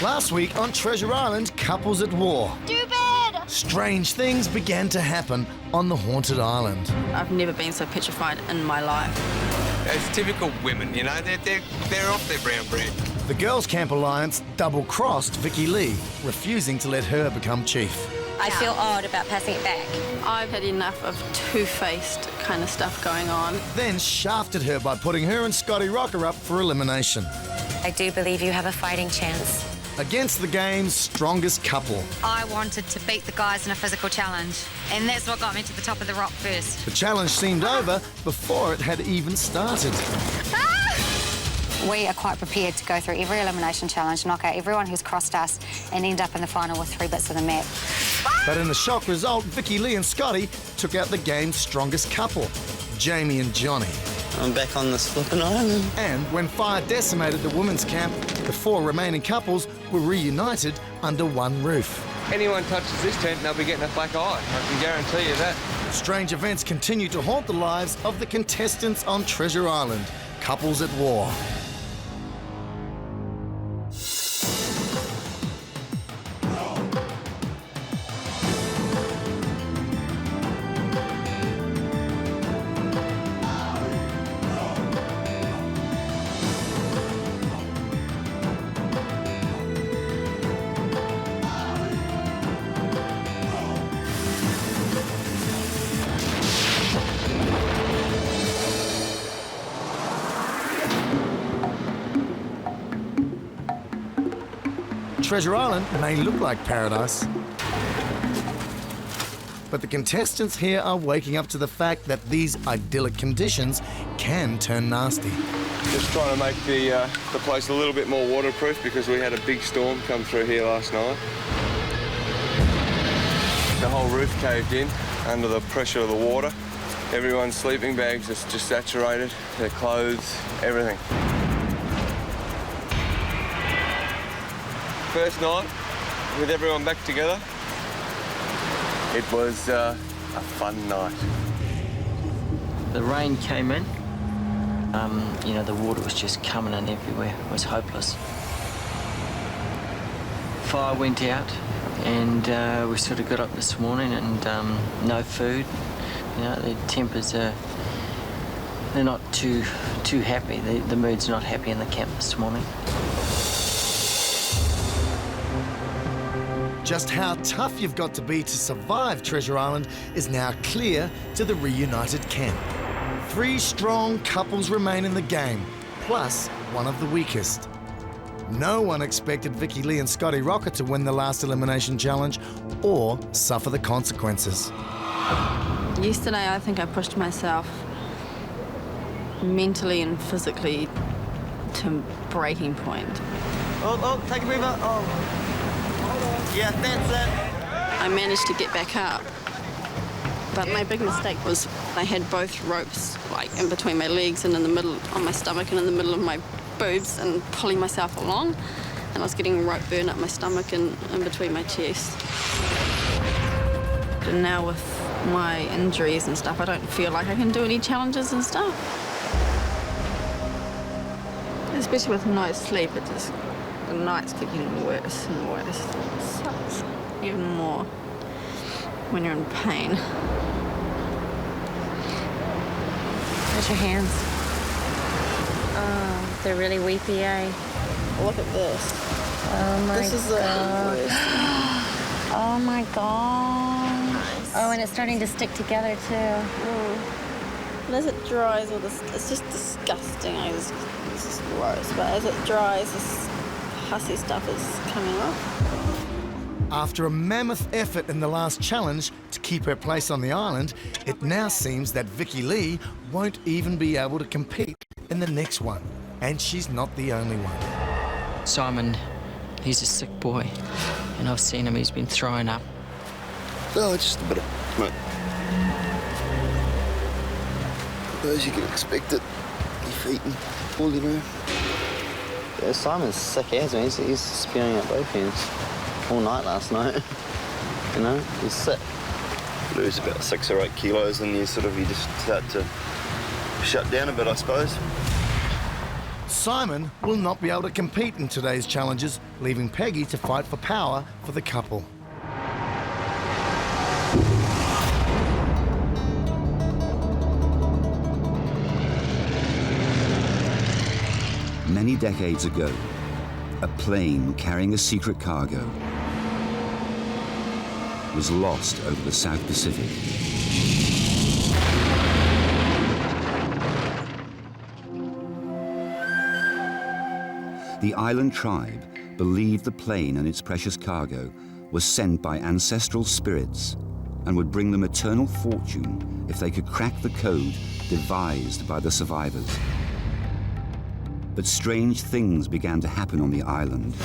Last week on Treasure Island, couples at war. Stupid! Strange things began to happen on the haunted island. I've never been so petrified in my life. It's typical women, you know, they're off their brown bread. The Girls Camp Alliance double-crossed Vicky Lee, refusing to let her become chief. I feel odd about passing it back. I've had enough of two-faced kind of stuff going on. Then shafted her by putting her and Scotty Rocker up for elimination. I do believe you have a fighting chance. Against the game's strongest couple. I wanted to beat the guys in a physical challenge, and that's what got me to the top of the rock first. The challenge seemed over before it had even started. We are quite prepared to go through every elimination challenge, knock out everyone who's crossed us, and end up in the final with 3 bits of the map. But in the shock result, Vicky Lee and Scotty took out the game's strongest couple, Jamie and Johnny. I'm back on this flippin' island. And when fire decimated the women's camp, the 4 remaining couples were reunited under one roof. Anyone touches this tent, they'll be getting a black eye. I can guarantee you that. Strange events continue to haunt the lives of the contestants on Treasure Island, couples at war. Treasure Island may look like paradise, but the contestants here are waking up to the fact that these idyllic conditions can turn nasty. Just trying to make the place a little bit more waterproof because we had a big storm come through here last night. The whole roof caved in under the pressure of the water. Everyone's sleeping bags are just saturated, their clothes, everything. First night with everyone back together, it was a fun night. The rain came in. You know, the water was just coming in everywhere. It was hopeless. Fire went out, and we sort of got up this morning and no food. You know, the tempers they're not too happy. The mood's not happy in the camp this morning. Just how tough you've got to be to survive Treasure Island is now clear to the reunited camp. 3 strong couples remain in the game, plus one of the weakest. No one expected Vicky Lee and Scotty Rocker to win the last elimination challenge or suffer the consequences. Yesterday, I think I pushed myself mentally and physically to breaking point. Oh, take a breather. Oh. Yeah, that's it. I managed to get back up, but my big mistake was I had both ropes like in between my legs and in the middle on my stomach and in the middle of my boobs and pulling myself along, and I was getting rope burn up my stomach and in between my chest. And now with my injuries and stuff, I don't feel like I can do any challenges and stuff. Especially with no sleep, the nights keep getting worse and worse. It sucks even more when you're in pain. How's your hands? Oh, they're really weepy, eh? Look at this. Oh my This is the worst. Oh my god. Oh, and it's starting to stick together too. And as it dries, it's just disgusting. It's just gross. But as it dries, this hussy stuff is coming off. After a mammoth effort in the last challenge to keep her place on the island, it now seems that Vicky Lee won't even be able to compete in the next one. And she's not the only one. Simon, he's a sick boy, and I've seen him. He's been throwing up. Oh, just a bit of... Mate. As you can expect it. Defeating. All you know. Yeah, Simon's sick as me. He's spewing out both ends. All night last night. You know, he's sick. Lose about 6 or 8 kilos and you just start to shut down a bit, I suppose. Simon will not be able to compete in today's challenges, leaving Peggy to fight for power for the couple. Many decades ago, a plane carrying a secret cargo was lost over the South Pacific. The island tribe believed the plane and its precious cargo was sent by ancestral spirits and would bring them eternal fortune if they could crack the code devised by the survivors. But strange things began to happen on the island.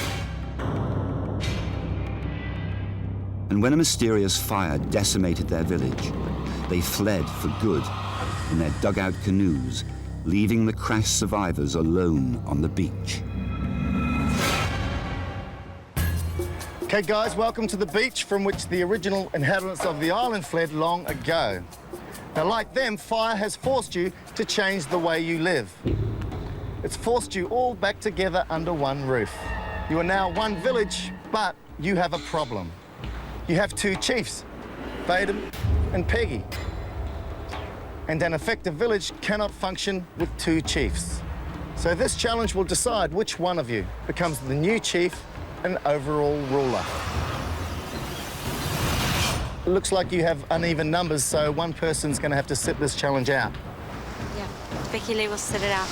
And when a mysterious fire decimated their village, they fled for good in their dugout canoes, leaving the crash survivors alone on the beach. Okay guys, welcome to the beach from which the original inhabitants of the island fled long ago. Now like them, fire has forced you to change the way you live. It's forced you all back together under one roof. You are now one village, but you have a problem. You have two chiefs, Vadim and Peggy. And an effective village cannot function with two chiefs. So this challenge will decide which one of you becomes the new chief and overall ruler. It looks like you have uneven numbers, so one person's going to have to sit this challenge out. Yeah, Becky Lee will sit it out.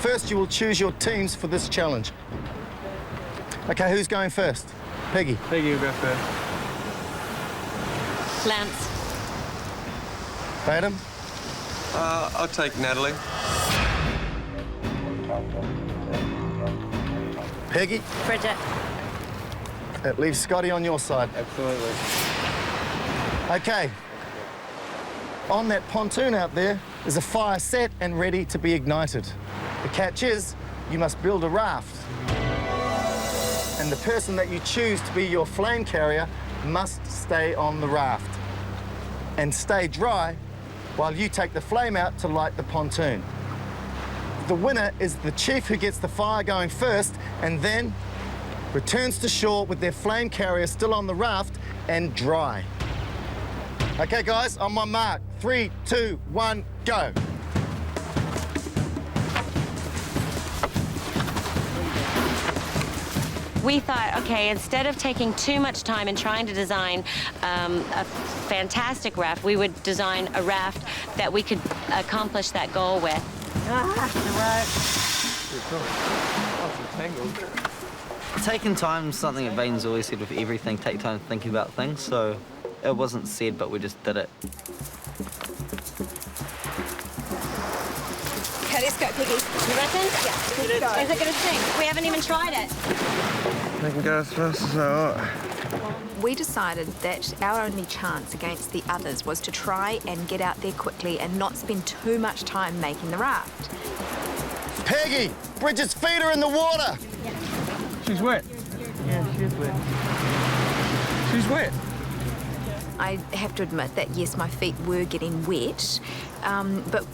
First, you will choose your teams for this challenge. Okay, who's going first? Peggy. Peggy will go first. Lance. Vadim. I'll take Natalie. Peggy. Bridget. That leaves Scotty on your side. Absolutely. Okay. On that pontoon out there is a fire set and ready to be ignited. The catch is, you must build a raft. And the person that you choose to be your flame carrier must stay on the raft and stay dry while you take the flame out to light the pontoon. The winner is the chief who gets the fire going first and then returns to shore with their flame carrier still on the raft and dry. Okay, guys, on my mark. 3, 2, 1, go. We thought, okay, instead of taking too much time and trying to design a fantastic raft, we would design a raft that we could accomplish that goal with. Taking time is something that Vaden's always said with everything, take time thinking about things, so it wasn't said, but we just did it. Okay, let's go, Peggy. You reckon? Yeah, let's go. Is it going to sink? We haven't even tried it. They can go as fast as they want. We decided that our only chance against the others was to try and get out there quickly and not spend too much time making the raft. Peggy, Bridget's feet are in the water. She's wet. Yeah, she's wet. She's wet. I have to admit that, yes, my feet were getting wet, but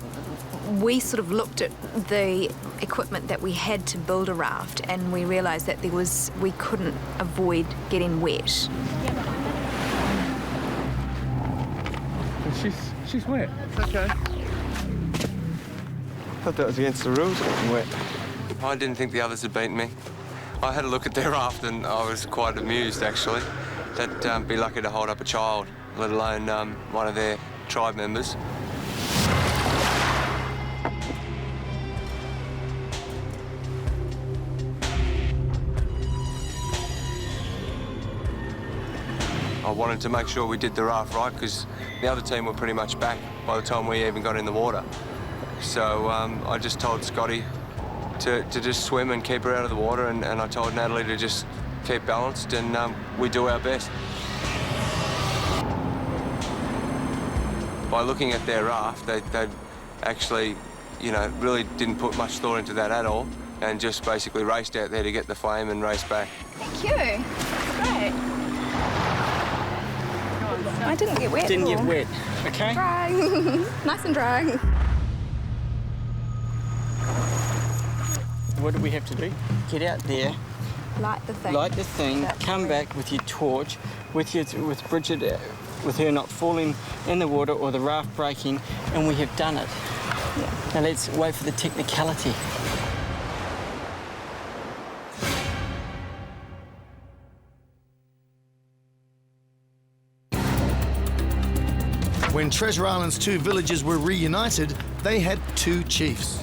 we sort of looked at the equipment that we had to build a raft and we realised that we couldn't avoid getting wet. She's wet. It's okay. I thought that was against the rules, getting wet. I didn't think the others had beaten me. I had a look at their raft and I was quite amused, actually. They'd be lucky to hold up a child, let alone one of their tribe members. I wanted to make sure we did the raft right because the other team were pretty much back by the time we even got in the water. So I just told Scotty to just swim and keep her out of the water, and I told Natalie to just keep balanced, and we do our best. By looking at their raft, they actually, you know, really didn't put much thought into that at all, and just basically raced out there to get the flame and race back. Thank you. Great. I didn't get wet. Didn't get wet, okay? Dry. Nice and dry. What do we have to do? Get out there, Light the thing. light the thing, come back with your torch, with Bridget, with her not falling in the water or the raft breaking, and we have done it. Yeah. Now let's wait for the technicality. When Treasure Island's two villages were reunited, they had two chiefs.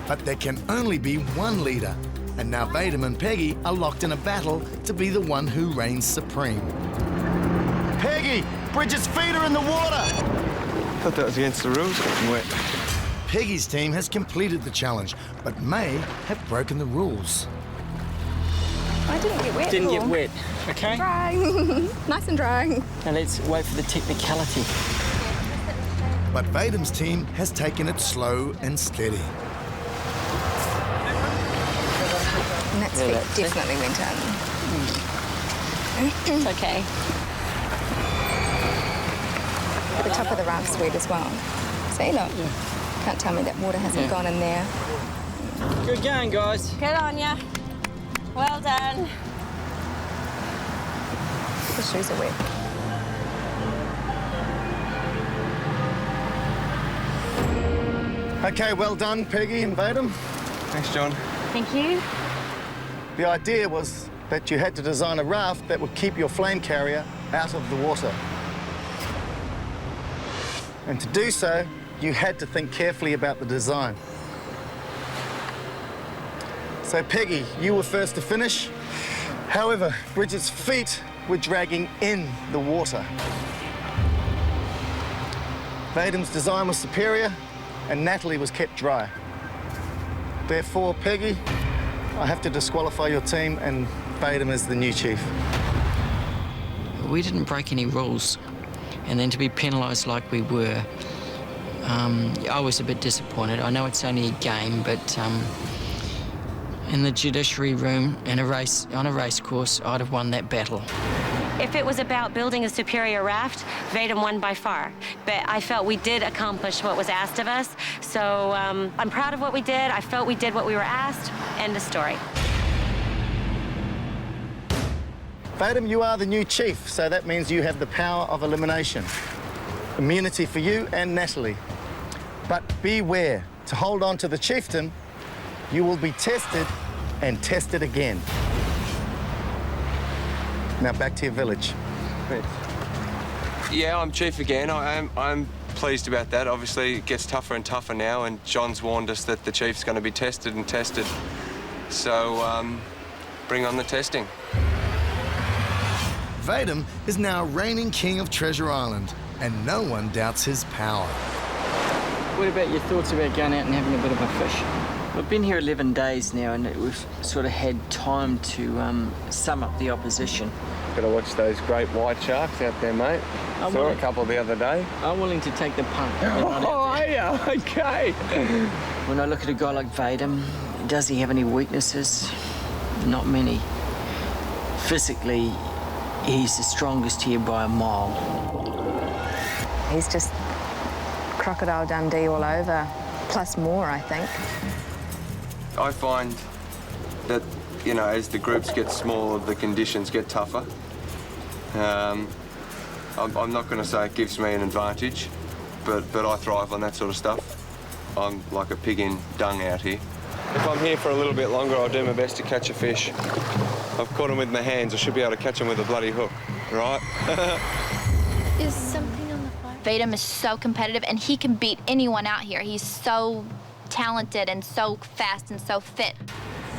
But there can only be one leader, and now Vadim and Peggy are locked in a battle to be the one who reigns supreme. Peggy! Bridget's feet are in the water! I thought that was against the rules, getting wet. Peggy's team has completed the challenge, but May have broken the rules. I didn't get wet. Didn't get wet, okay? Dry. Nice and dry. Now let's wait for the technicality. But Vadim's team has taken it slow and steady. And that's feet definitely went in. It's okay. The top of the raft's wet as well. See, look. Can't tell me that water hasn't gone in there. Good going, guys. Good on ya. Well done. The shoes are wet. Okay, well done, Peggy and Vadim. Thanks, John. Thank you. The idea was that you had to design a raft that would keep your flame carrier out of the water. And to do so, you had to think carefully about the design. So, Peggy, you were first to finish. However, Bridget's feet were dragging in the water. Vadim's design was superior, and Natalie was kept dry. Therefore, Peggy, I have to disqualify your team, and Vadim is the new chief. We didn't break any rules, and then to be penalised like we were, I was a bit disappointed. I know it's only a game, but in the judiciary room, on a race course, I'd have won that battle. If it was about building a superior raft, Vadim won by far. But I felt we did accomplish what was asked of us. So I'm proud of what we did. I felt we did what we were asked. End of story. Vadim, you are the new chief, so that means you have the power of elimination. Immunity for you and Natalie. But beware, to hold on to the chieftain, you will be tested and tested again. Now back to your village. Thanks. Yeah, I'm chief again. I'm pleased about that. Obviously, it gets tougher and tougher now, and John's warned us that the chief's going to be tested and tested. So, bring on the testing. Vadim is now reigning king of Treasure Island, and no one doubts his power. What about your thoughts about going out and having a bit of a fish? We've been here 11 days now, and we've sort of had time to sum up the opposition. Got to watch those great white sharks out there, mate. Saw a couple the other day. I'm willing to take the punt. Oh, are you? Okay. When I look at a guy like Vadim, does he have any weaknesses? Not many. Physically, he's the strongest here by a mile. He's just Crocodile Dundee all over, plus more, I think. I find that, you know, as the groups get smaller, the conditions get tougher. I'm not going to say it gives me an advantage, but I thrive on that sort of stuff. I'm like a pig in dung out here. If I'm here for a little bit longer, I'll do my best to catch a fish. I've caught them with my hands. I should be able to catch them with a bloody hook, right? Is something on the fire? Vadim is so competitive, and he can beat anyone out here. He's so talented and so fast and so fit.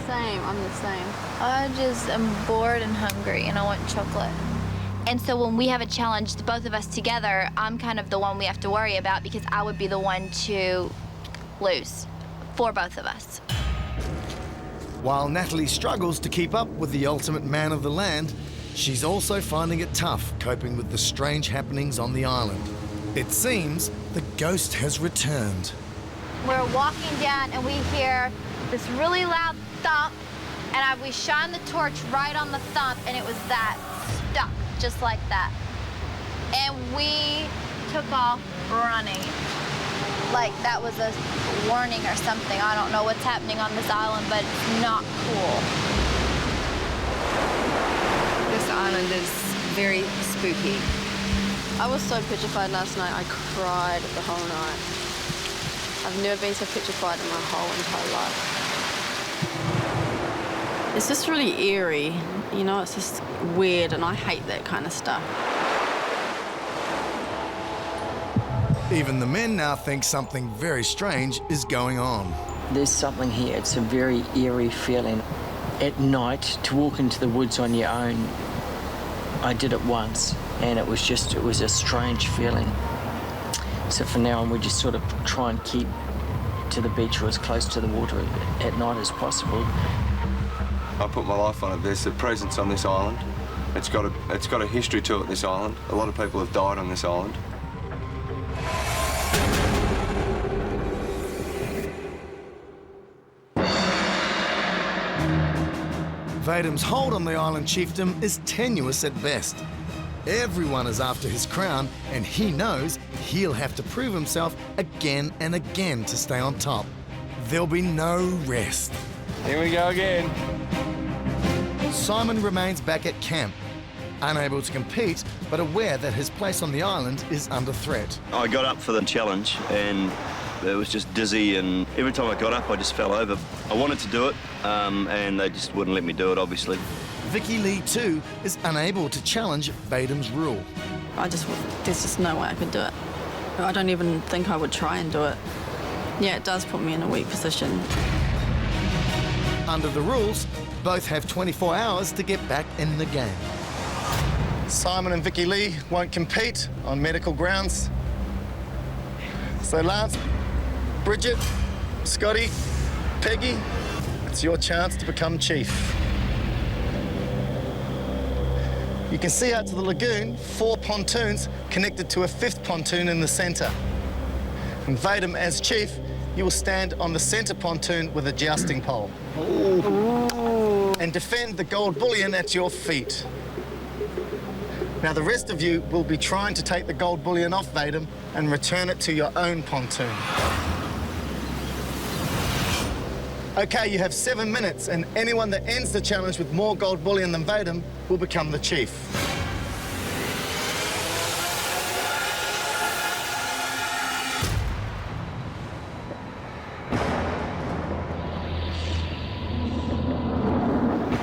Same, I'm the same. I just am bored and hungry, and I want chocolate. And so when we have a challenge, both of us together, I'm kind of the one we have to worry about because I would be the one to lose for both of us. While Natalie struggles to keep up with the ultimate man of the land, she's also finding it tough coping with the strange happenings on the island. It seems the ghost has returned. We're walking down and we hear this really loud thump, and we shine the torch right on the thump, and it was that, stuck, just like that. And we took off running. like that was a warning or something. I don't know what's happening on this island, but it's not cool. This island is very spooky. I was so petrified last night, I cried the whole night. I've never been so petrified in my whole entire life. It's just really eerie, you know, it's just weird, and I hate that kind of stuff. Even the men now think something very strange is going on. There's something here. It's a very eerie feeling. At night, to walk into the woods on your own, I did it once, and it was a strange feeling. So from now on, we just sort of try and keep to the beach or as close to the water at night as possible. I put my life on it. There's a presence on this island. It's got a history to it, this island. A lot of people have died on this island. Vadum's hold on the island chiefdom is tenuous at best. Everyone is after his crown, and he knows he'll have to prove himself again and again to stay on top. There'll be no rest. Here we go again. Simon remains back at camp, unable to compete, but aware that his place on the island is under threat. I got up for the challenge and it was just dizzy, and every time I got up I just fell over. I wanted to do it and they just wouldn't let me do it, obviously. Vicky Lee too is unable to challenge Vadum's rule. There's just no way I could do it. I don't even think I would try and do it. Yeah, it does put me in a weak position. Under the rules, both have 24 hours to get back in the game. Simon and Vicky Lee won't compete on medical grounds. So Lance, Bridget, Scotty, Peggy, it's your chance to become chief. You can see out to the lagoon 4 pontoons connected to a 5th pontoon in the centre. And Vadum, as chief, you will stand on the centre pontoon with a jousting pole. Ooh. And defend the gold bullion at your feet. Now the rest of you will be trying to take the gold bullion off Vadum and return it to your own pontoon. Okay, you have 7 minutes, and anyone that ends the challenge with more gold bullion than Vadum will become the chief.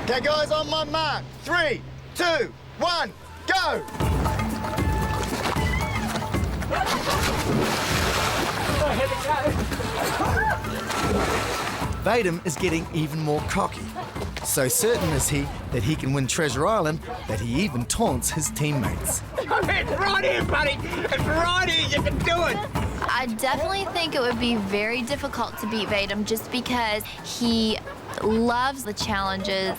Okay, guys, on my mark. 3, 2, 1, go! Vadum is getting even more cocky. So certain is he that he can win Treasure Island that he even taunts his teammates. It's right here, buddy! It's right here, you can do it! I definitely think it would be very difficult to beat Vadum just because he loves the challenges.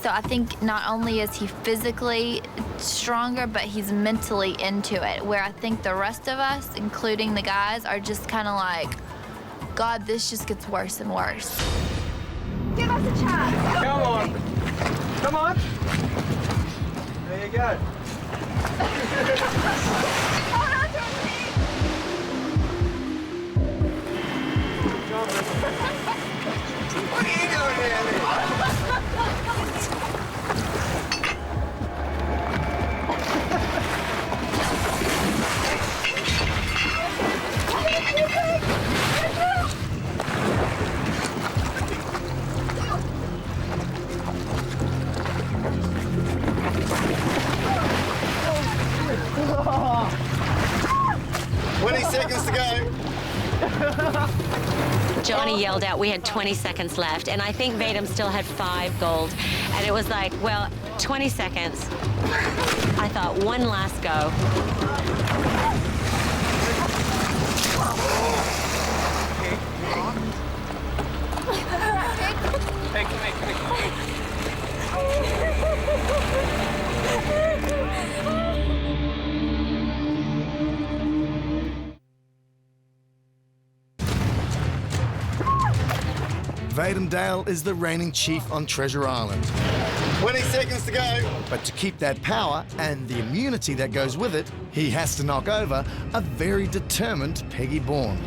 So I think not only is he physically stronger, but he's mentally into it, where I think the rest of us, including the guys, are just kind of like, God, this just gets worse and worse. Give us a chance. Come on. Come on. There you go. Hold on to his feet. What are you doing here? Seconds to go. Johnny yelled out we had 20 seconds left, and I think Vadum still had 5 gold. And it was like, well, 20 seconds. I thought, one last go. Vadim Dale is the reigning chief on Treasure Island. 20 seconds to go. But to keep that power and the immunity that goes with it, he has to knock over a very determined Peggy Bourne.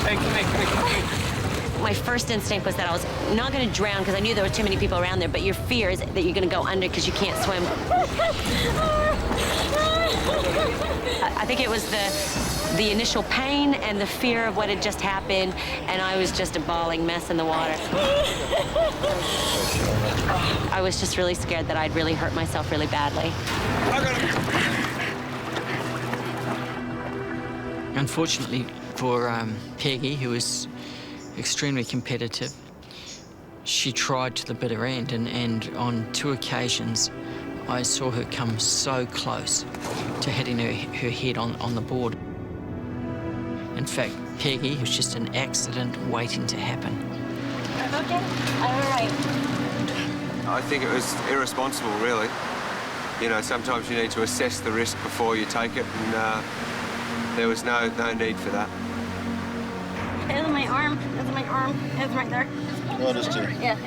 Hey, come here. My first instinct was that I was not going to drown because I knew there were too many people around there, but your fear is that you're going to go under because you can't swim. I think it was the initial pain and the fear of what had just happened, and I was just a bawling mess in the water. I was just really scared that I'd really hurt myself really badly. Unfortunately for Peggy, who was extremely competitive, she tried to the bitter end, and on 2 occasions I saw her come so close to hitting her head on the board. In fact, Peggy was just an accident waiting to happen. Okay, all right. I think it was irresponsible, really. You know, sometimes you need to assess the risk before you take it, and there was no need for that. It's my arm. It's my arm. It's right there. What is it? Yeah,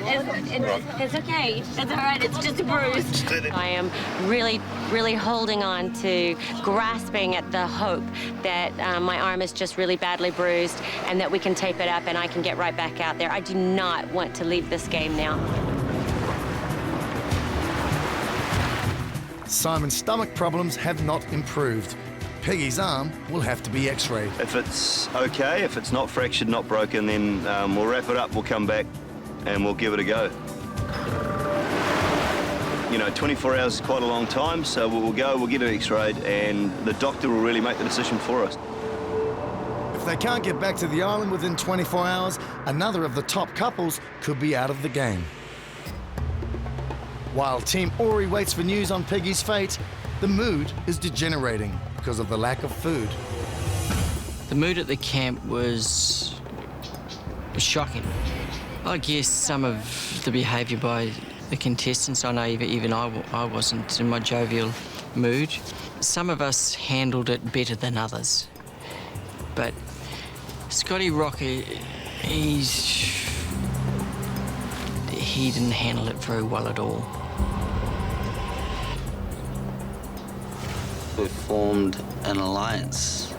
it's okay. It's all right. It's just a bruise. I am really, really holding on to, grasping at the hope that my arm is just really badly bruised and that we can tape it up and I can get right back out there. I do not want to leave this game now. Simon's stomach problems have not improved. Peggy's arm will have to be x-rayed. If it's okay, if it's not fractured, not broken, then we'll wrap it up, we'll come back and we'll give it a go. You know, 24 hours is quite a long time, so we'll go, we'll get it x-rayed, and the doctor will really make the decision for us. If they can't get back to the island within 24 hours, another of the top couples could be out of the game. While Team Ori waits for news on Peggy's fate, the mood is degenerating because of the lack of food. The mood at the camp was shocking. I guess some of the behaviour by the contestants, I know even I wasn't in my jovial mood. Some of us handled it better than others. But Scotty Rocker, he didn't handle it very well at all. We formed an alliance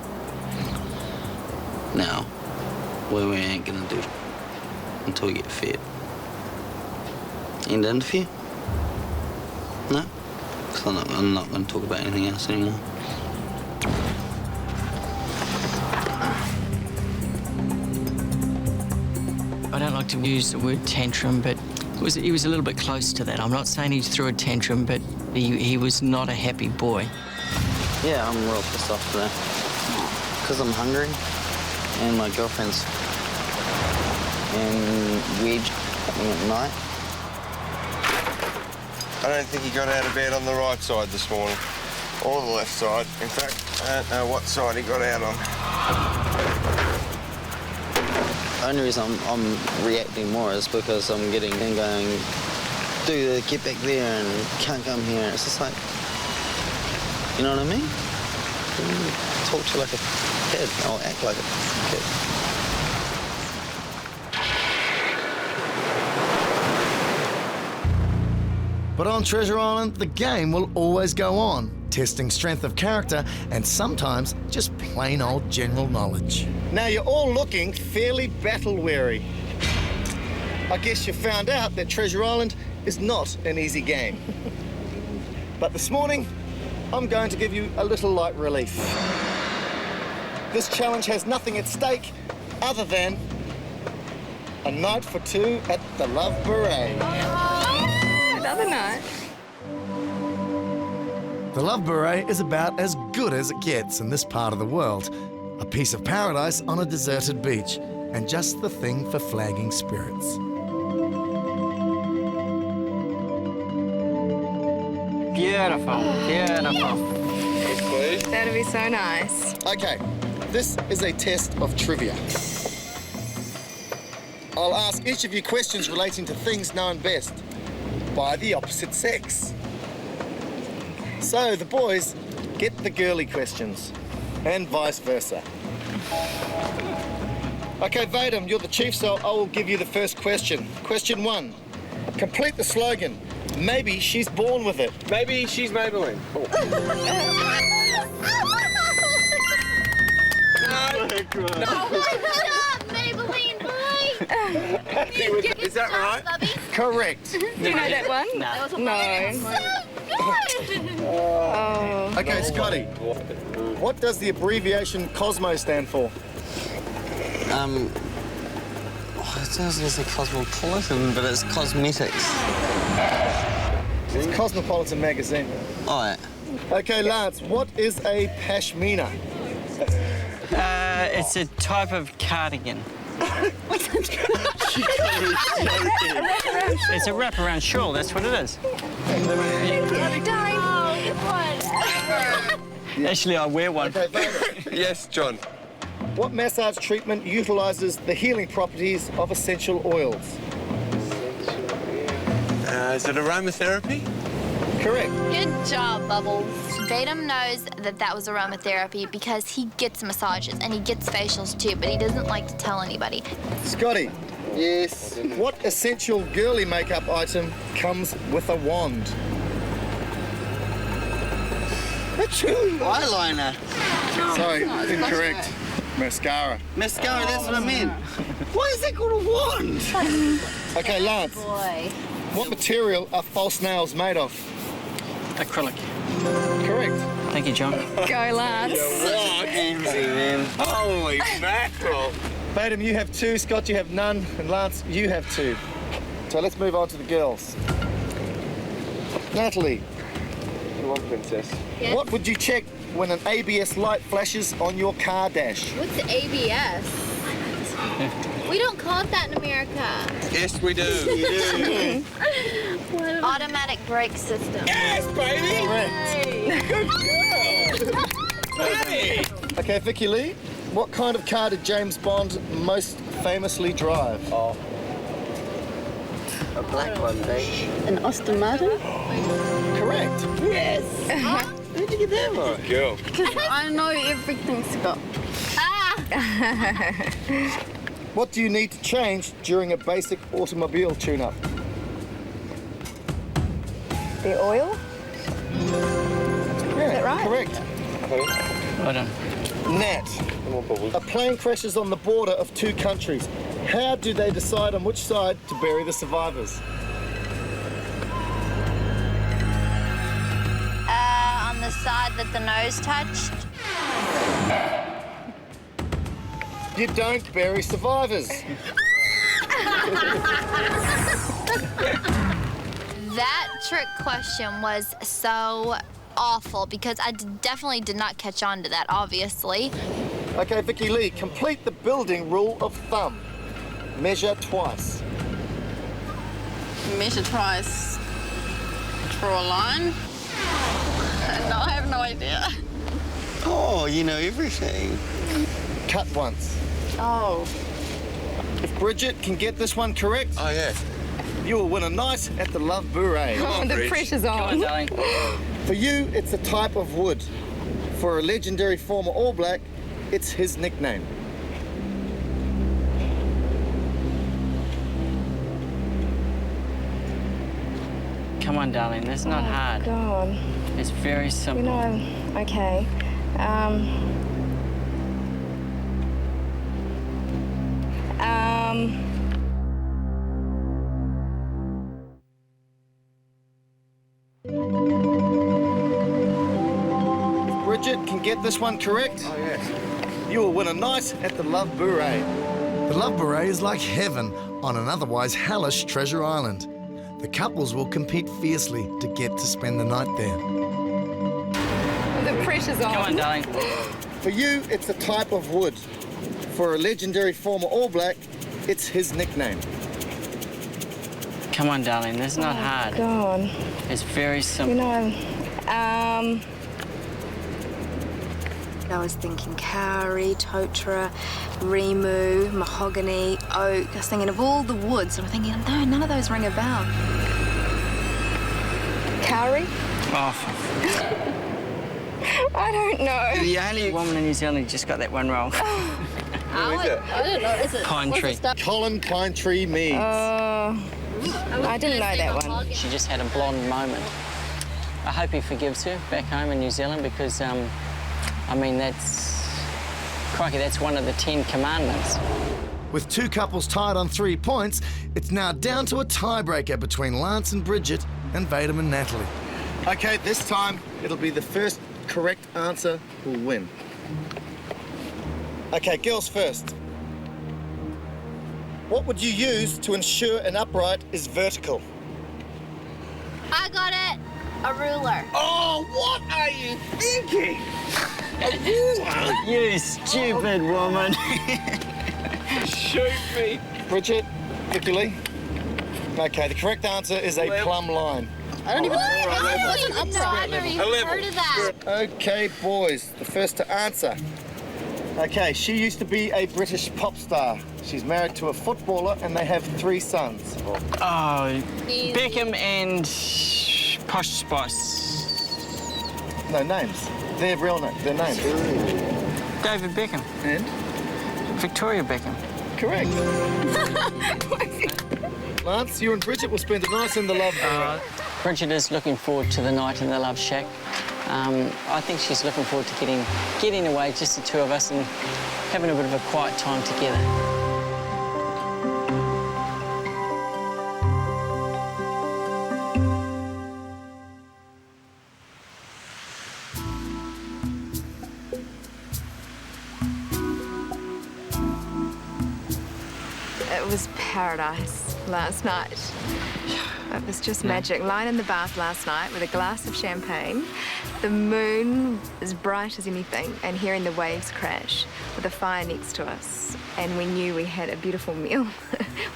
now where we ain't gonna do until we get fed. End the interview? No? Because I'm not gonna talk about anything else anymore. I don't like to use the word tantrum, but he was a little bit close to that. I'm not saying he threw a tantrum, but he was not a happy boy. Yeah, I'm real pissed off today. Because I'm hungry, and my girlfriend's in wedge at night. I don't think he got out of bed on the right side this morning, or the left side. In fact, I don't know what side he got out on. The only reason I'm reacting more is because I'm getting and going, get back there and can't come here. It's just like, you know what I mean? Talk to you like a kid, or act like a kid. But on Treasure Island, the game will always go on, testing strength of character and sometimes just plain old general knowledge. Now you're all looking fairly battle-weary. I guess you found out that Treasure Island is not an easy game. But this morning, I'm going to give you a little light relief. This challenge has nothing at stake other than a night for 2 at the Love Beret. Another night. The Love Beret is about as good as it gets in this part of the world. A piece of paradise on a deserted beach, and just the thing for flagging spirits. Beautiful, beautiful. That'd be so nice. Okay, this is a test of trivia. I'll ask each of you questions relating to things known best by the opposite sex. So the boys get the girly questions, and vice versa. Okay, Vadim, you're the chief, so I will give you the first question. Question 1. Complete the slogan. Maybe she's born with it. Maybe she's Maybelline. Oh. Maybelline, boy! Is that right? Correct. Do you know that one? No. Oh. Okay, Scotty. What does the abbreviation COSMO stand for? I was going to say cosmopolitan, but it's cosmetics. It's Cosmopolitan magazine. All right. Okay, Lance, what is a pashmina? It's a type of cardigan. It's a wraparound shawl, that's what it is. Actually, I wear one. Okay, Yes, John. what massage treatment utilises the healing properties of essential oils? Is it aromatherapy? Correct. Good job, Bubbles. Vadim knows that was aromatherapy because he gets massages and he gets facials too, but he doesn't like to tell anybody. Scotty, Yes. what essential girly makeup item comes with a wand? A true eyeliner. Sorry, incorrect. Mascara. Mascara, that's what I meant. Why is that called a wand? Okay, Lance, Boy. what material are false nails made of? Acrylic. Correct. Thank you, John. Go, Lance. Easy, man. Holy mackerel. Vadim, you have 2, Scott, you have none, and Lance, you have 2. So let's move on to the girls. Natalie, Come on, princess. Yes? what would you check when an ABS light flashes on your car dash? What's ABS? We don't call it that in America. Yes, we do. You do. Automatic brake system. Yes, baby. Correct. Okay, Vicky Lee, what kind of car did James Bond most famously drive? A black one, eh? An Aston Martin? Correct. Yes. Where'd you get that from? Girl. Because I know everything, Scott. What do you need to change during a basic automobile tune-up? The oil? Yeah, that right? Correct. Well done. Nat, a plane crashes on the border of 2 countries. How do they decide on which side to bury the survivors? On the side that the nose touched. You don't bury survivors. That trick question was so awful because I definitely did not catch on to that, obviously. Okay, Vicky Lee, complete the building rule of thumb. Measure twice. Measure twice. Draw a line. No, I have no idea. Oh, you know everything. Cut once. Oh. If Bridget can get this one correct, Oh, yeah. you will win a night at the Love Beret. Oh, the pressure's Come on, on. darling. For you, it's a type of wood. For a legendary former All Black, it's his nickname. Come on, darling. That's not hard. God. It's very You simple. know, okay. If Bridget can get this one correct, Oh, yes. you will win a night at the Love Beret. The Love Beret is like heaven on an otherwise hellish treasure island. The couples will compete fiercely to get to spend the night there. The pressure's on. Come on, darling. For you, it's a type of wood. For a legendary former All Black, it's his nickname. Come on, darling. That's not hard. God. It's very You simple. know, I was thinking kauri, totra, rimu, mahogany, oak. I was thinking of all the woods, and I'm thinking, no, none of those ring a bell. kauri? Oh, I don't know. The only woman in New Zealand who just got that one wrong. I don't know. Is it Pine what's tree. the stuff? Colin Pine Tree Meads. I didn't know that one. She just had a blonde moment. I hope he forgives her back home in New Zealand because, I mean, crikey, that's one of the 10 commandments. With two couples tied on 3 points, it's now down to a tiebreaker between Lance and Bridget and Vadim and Natalie. Okay, this time it'll be the first correct answer will win. Okay, girls first. What would you use to ensure an upright is vertical? I got it. A ruler. Oh, what are you thinking? A ruler? You stupid woman. Shoot me. Bridget, Vicky Lee. Okay, the correct answer is a plumb line. I don't even know. I've never even heard of that. Okay, boys, the first to answer. Okay, she used to be a British pop star. She's married to a footballer and they have 3 sons. Oh, Beckham and Posh Spice. No, names. They're real names. They're names. David Beckham. And? Victoria Beckham. Correct. Lance, you and Bridget will spend a night in the love. Bridget is looking forward to the night in the Love Shack. I think she's looking forward to getting away, just the two of us, and having a bit of a quiet time together. It was paradise last night. It was just magic. Lying in the bath last night with a glass of champagne, the moon as bright as anything, and hearing the waves crash with a fire next to us. And we knew we had a beautiful meal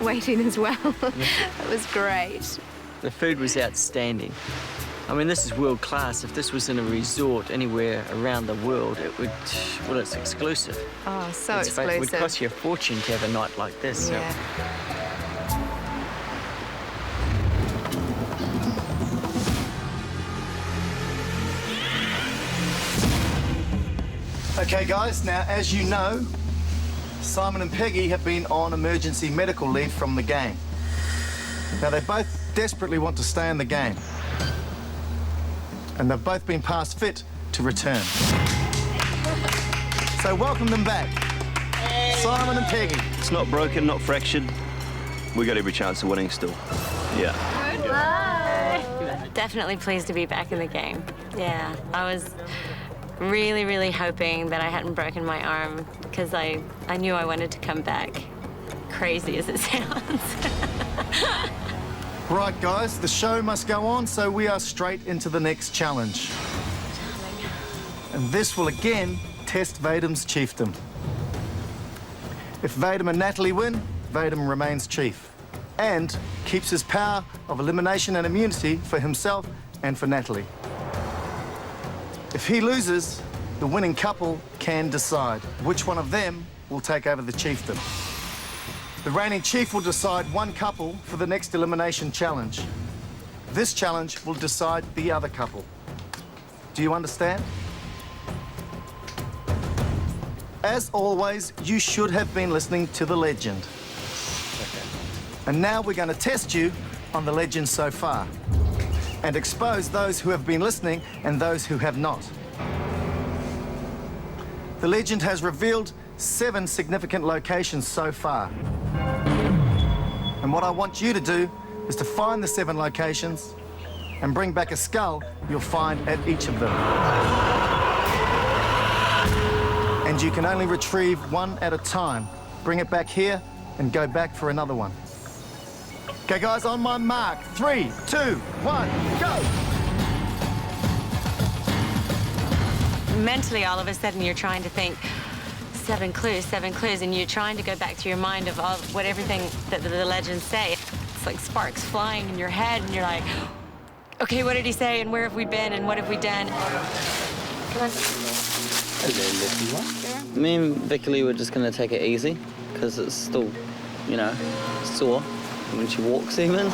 waiting as well. It was great. The food was outstanding. I mean, this is world class. If this was in a resort anywhere around the world, it would, well, it's exclusive. Oh, so exclusive. It would cost you a fortune to have a night like this. Yeah. Okay, guys, now, as you know, Simon and Peggy have been on emergency medical leave from the game. Now, they both desperately want to stay in the game. And they've both been past fit to return. So welcome them back. Hey. Simon and Peggy. It's not broken, not fractured. We got every chance of winning still. Yeah. Definitely pleased to be back in the game. Yeah, I was really, really hoping that I hadn't broken my arm because I knew I wanted to come back. Crazy as it sounds. Right, guys, the show must go on, so we are straight into the next challenge. And this will again test Vadim's chiefdom. If Vadim and Natalie win, Vadim remains chief and keeps his power of elimination and immunity for himself and for Natalie. If he loses, the winning couple can decide which one of them will take over the chiefdom. The reigning chief will decide one couple for the next elimination challenge. This challenge will decide the other couple. Do you understand? As always, you should have been listening to the legend. And now we're going to test you on the legend so far and expose those who have been listening and those who have not. The legend has revealed 7 significant locations so far. And what I want you to do is to find the 7 locations and bring back a skull you'll find at each of them. And you can only retrieve one at a time. Bring it back here and go back for another one. Okay, guys, on my mark. 3, 2, 1, go! Mentally, all of a sudden, you're trying to think, 7 clues, and you're trying to go back to your mind of what everything that the legends say. It's like sparks flying in your head, and you're like, okay, what did he say, and where have we been, and what have we done? Come on. Me and Vicky Lee were just going to take it easy, because it's still, you know, sore when she walks even.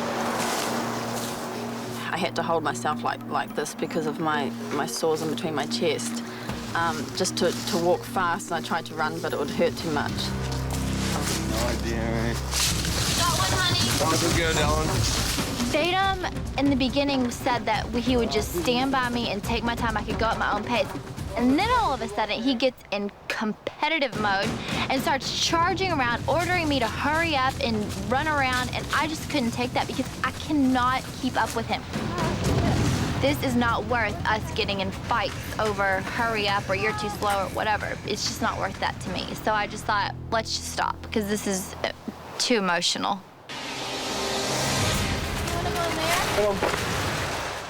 I had to hold myself like this because of my sores in between my chest. Just to walk fast, and I tried to run, but it would hurt too much. No idea. Got one, honey. Good girl, Dylan. Vadim in the beginning said that he would just stand by me and take my time. I could go at my own pace. And then all of a sudden, he gets in competitive mode and starts charging around, ordering me to hurry up and run around, and I just couldn't take that because I cannot keep up with him. This is not worth us getting in fights over hurry up or you're too slow or whatever. It's just not worth that to me. So I just thought, let's just stop because this is too emotional.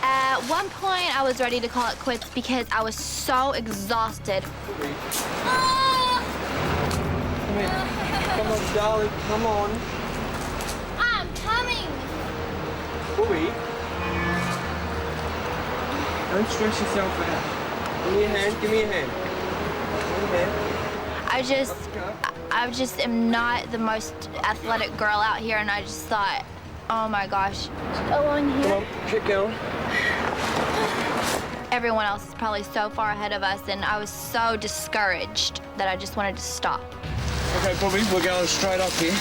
At one point, I was ready to call it quits because I was so exhausted. Come on, darling, come on. I'm coming. Bobby. Don't stress yourself out. Give me a hand, give me a hand. Give me a hand. I just am not the most athletic girl out here, and I just thought, oh my gosh. Along here. Come on, keep going. Everyone else is probably so far ahead of us, and I was so discouraged that I just wanted to stop. Okay, Bobby, we're going straight up here.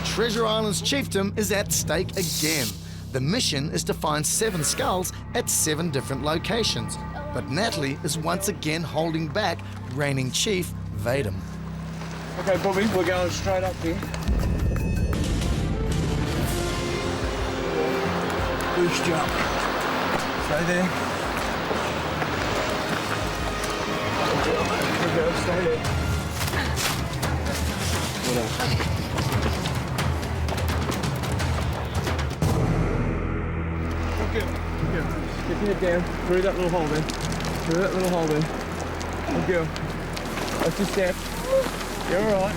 Treasure Island's chiefdom is at stake again. The mission is to find 7 skulls at 7 different locations. But Natalie is once again holding back reigning chief Vadim. Okay, Bobby, we're going straight up here. Boost jump. Stay there. Good girl, stay there. Well done. Good. Get your head down. Through that little hole there. Through that little hole there. Good girl. That's your step. You're all right.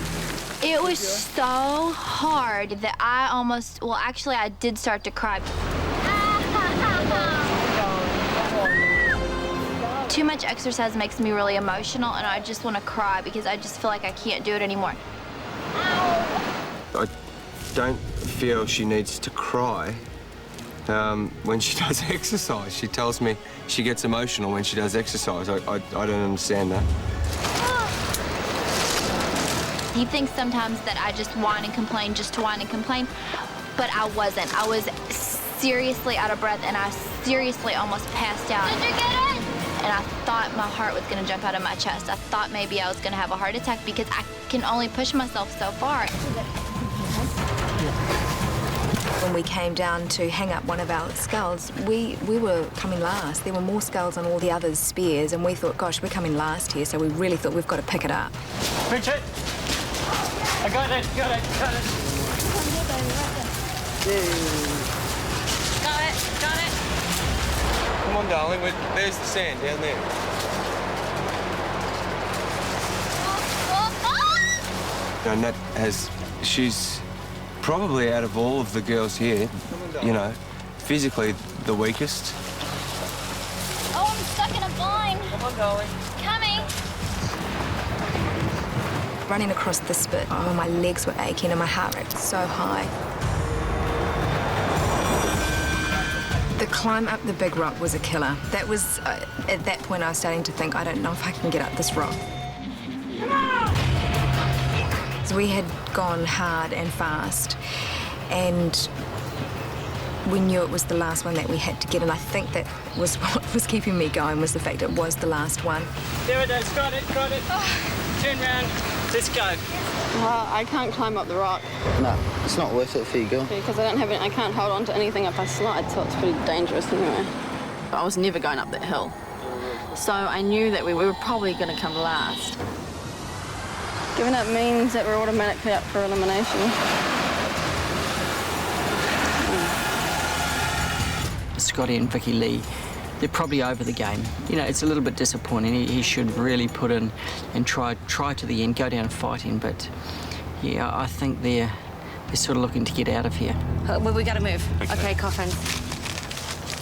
It was so hard that I almost, well, actually, I did start to cry. Too much exercise makes me really emotional, and I just want to cry because I just feel like I can't do it anymore. I don't feel she needs to cry. When she does exercise, she tells me she gets emotional when she does exercise. I don't understand that. He thinks sometimes that I just whine and complain just to whine and complain, but I wasn't. I was seriously out of breath, and I seriously almost passed out. Did you get it? And I thought my heart was going to jump out of my chest. I thought maybe I was going to have a heart attack because I can only push myself so far. When we came down to hang up one of our skulls, we were coming last. There were more skulls on all the others' spears, and we thought, gosh, we're coming last here, so we really thought we've got to pick it up. Reach it. I got it. Got it. Come on, darling. There's the sand down there. No, Nat she's probably out of all of the girls here, you know, physically the weakest. Oh, I'm stuck in a vine. Come on, darling. Coming. Running across the spit, oh, my legs were aching and my heart rate was so high. The climb up the big rock was a killer. That was, at that point, I was starting to think, I don't know if I can get up this rock. So we had gone hard and fast, and we knew it was the last one that we had to get, and I think that was what was keeping me going, was the fact it was the last one. There it is, got it. Oh. Turn round, let's go. I can't climb up the rock. No, it's not worth it for you, girl. Because I can't hold on to anything if I slide, so it's pretty dangerous anyway. I was never going up that hill, so I knew that we were probably going to come last. Giving up means that we're automatically up for elimination. Scotty and Vicky Lee, they're probably over the game. You know, it's a little bit disappointing. He should really put in and try to the end, go down fighting. But yeah, I think they're sort of looking to get out of here. We got to move. Okay, coffins.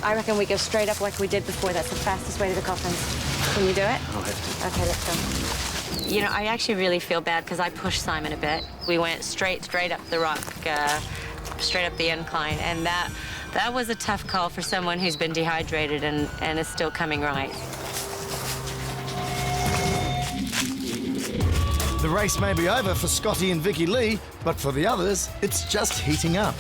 I reckon we go straight up like we did before. That's the fastest way to the coffins. Can you do it? I'll have to. Okay, let's go. You know, I actually really feel bad because I pushed Simon a bit. We went straight up the rock, straight up the incline, and that was a tough call for someone who's been dehydrated and is still coming right. The race may be over for Scotty and Vicky Lee, but for the others, it's just heating up.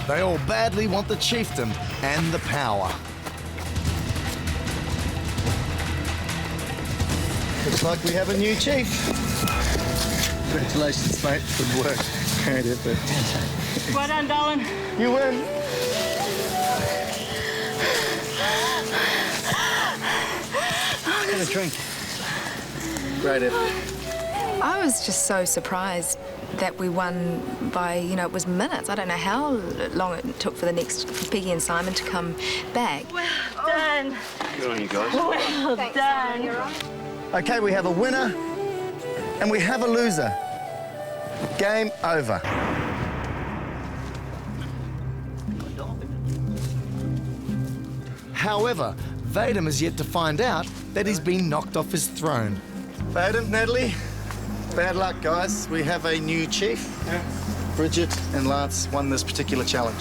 They all badly want the chiefdom and the power. Looks like we have a new chief. Congratulations, mate. Good work. Great effort. Well done, darling. You win. Have a drink. Great effort. I was just so surprised that we won by, you know, it was minutes. I don't know how long it took for Peggy and Simon to come back. Well done. Good on you guys. Well done. Okay, we have a winner and we have a loser. Game over. However, Vadim is yet to find out that he's been knocked off his throne. Vadim, Natalie, bad luck, guys. We have a new chief. Yeah. Bridget and Lance won this particular challenge.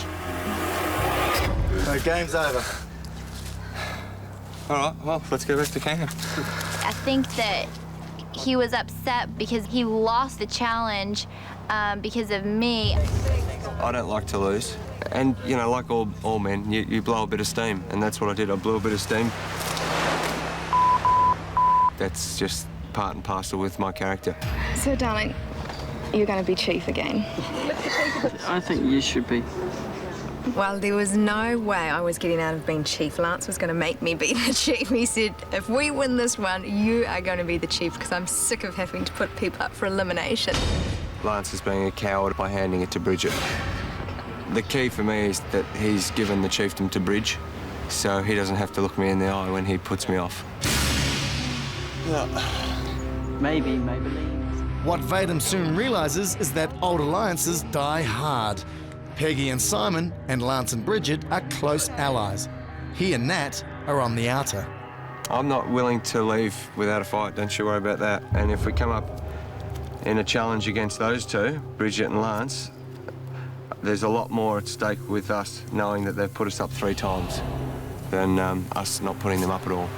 So game's over. All right, well, let's go back to camp. I think that he was upset because he lost the challenge because of me. I don't like to lose. And, you know, like all men, you blow a bit of steam, and that's what I did. I blew a bit of steam. That's just part and parcel with my character. So, darling, you're going to be chief again. I think you should be. Well, there was no way I was getting out of being chief. Lance was going to make me be the chief. He said, if we win this one, you are going to be the chief because I'm sick of having to put people up for elimination. Lance is being a coward by handing it to Bridget. The key for me is that he's given the chiefdom to Bridge, so he doesn't have to look me in the eye when he puts me off. Maybe, maybe. What Vadim soon realises is that old alliances die hard. Peggy and Simon and Lance and Bridget are close allies. He and Nat are on the outer. I'm not willing to leave without a fight, don't you worry about that. And if we come up in a challenge against those two, Bridget and Lance, there's a lot more at stake with us knowing that they've put us up 3 times than us not putting them up at all.